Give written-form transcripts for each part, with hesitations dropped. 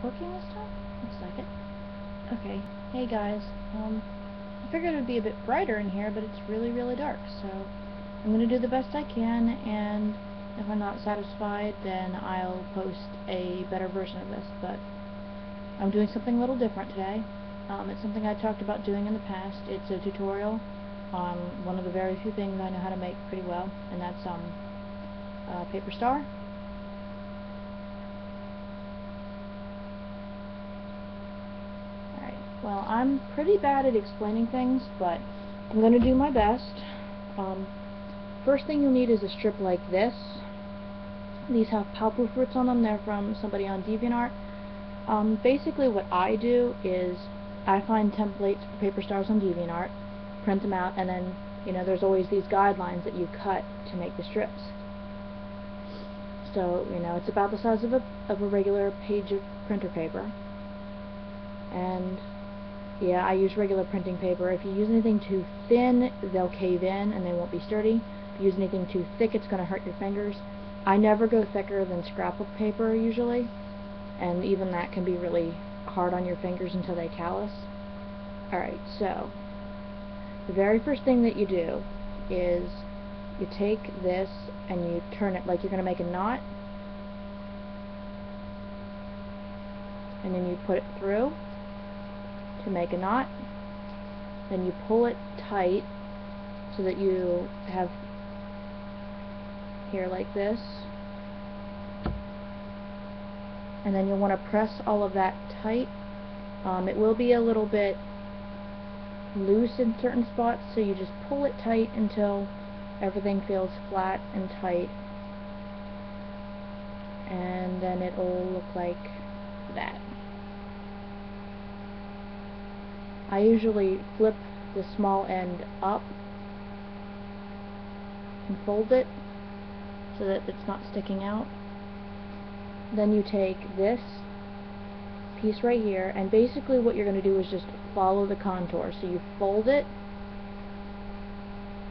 working this time? Looks like it. Okay, hey guys, I figured it would be a bit brighter in here, but it's really, really dark, so I'm going to do the best I can, and if I'm not satisfied, then I'll post a better version of this, but I'm doing something a little different today. It's something I talked about doing in the past. It's a tutorial on one of the very few things I know how to make pretty well, and that's paper star. Alright, well, I'm pretty bad at explaining things, but I'm going to do my best. First thing you'll need is a strip like this. These have Powpoo fruits on them. They're from somebody on DeviantArt. Basically what I do is I find templates for paper stars on DeviantArt, print them out, and then, you know, there's always these guidelines that you cut to make the strips. So, you know, it's about the size of a regular page of printer paper. And yeah, I use regular printing paper. If you use anything too thin, they'll cave in and they won't be sturdy. If you use anything too thick, it's going to hurt your fingers. I never go thicker than scrapbook paper usually, and even that can be really hard on your fingers until they callus. Alright, so the very first thing that you do is you take this and you turn it like you're going to make a knot, and then you put it through to make a knot. Then you pull it tight so that you have here like this, and then you'll want to press all of that tight. It will be a little bit loose in certain spots, so you just pull it tight until everything feels flat and tight, and then it'll look like that. I usually flip the small end up and fold it so that it's not sticking out. Then you take this piece right here, and basically what you're going to do is just follow the contour. So you fold it,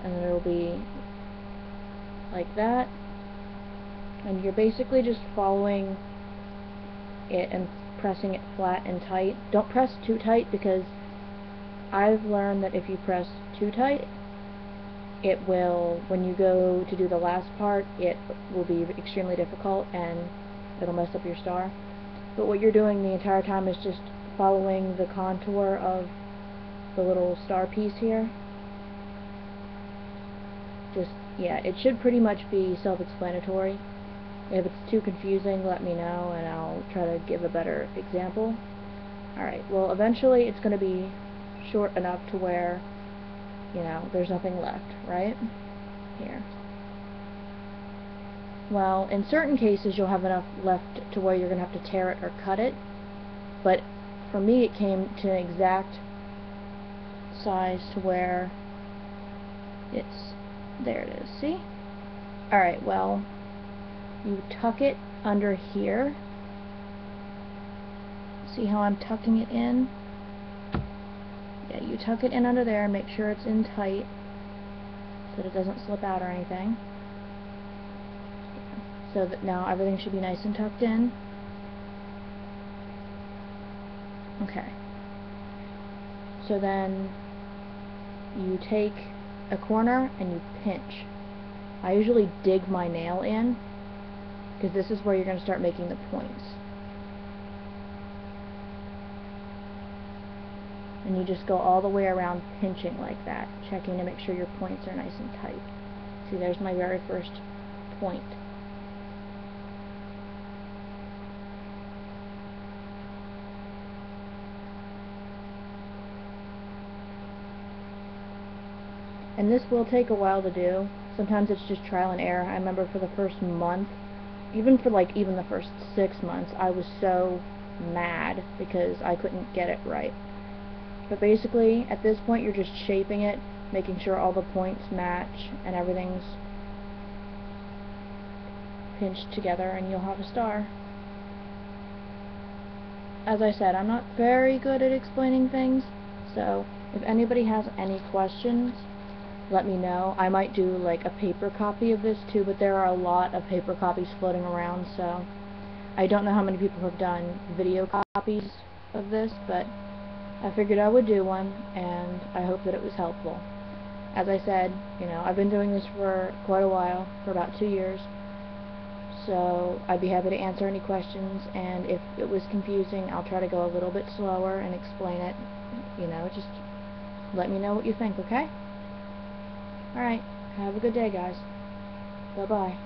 and it'll be like that, and you're basically just following it and pressing it flat and tight. Don't press too tight, because I've learned that if you press too tight, it will, when you go to do the last part, it will be extremely difficult and it'll mess up your star. But what you're doing the entire time is just following the contour of the little star piece here. Just, yeah, it should pretty much be self-explanatory. If it's too confusing, let me know and I'll try to give a better example. Alright, well, eventually it's going to be short enough to where, you know, there's nothing left, right? Here. Well, in certain cases you'll have enough left to where you're going to have to tear it or cut it, but for me it came to an exact size to where it's, there it is, see? Alright, well, you tuck it under here. See how I'm tucking it in? Yeah, you tuck it in under there, make sure it's in tight so that it doesn't slip out or anything. So that now everything should be nice and tucked in. Okay. So then you take a corner and you pinch. I usually dig my nail in, because this is where you're going to start making the points. And you just go all the way around pinching like that, checking to make sure your points are nice and tight. See, there's my very first point. And this will take a while to do. Sometimes it's just trial and error. I remember for the first month, even for like even the first 6 months, I was so mad because I couldn't get it right. But basically, at this point, you're just shaping it, making sure all the points match and everything's pinched together, and you'll have a star. As I said, I'm not very good at explaining things, so if anybody has any questions, let me know. I might do like a paper copy of this too, but there are a lot of paper copies floating around, so I don't know how many people have done video copies of this, but I figured I would do one, and I hope that it was helpful. As I said, you know, I've been doing this for quite a while, for about 2 years, so I'd be happy to answer any questions, and if it was confusing, I'll try to go a little bit slower and explain it. You know, just let me know what you think, okay? Alright, have a good day, guys. Bye-bye.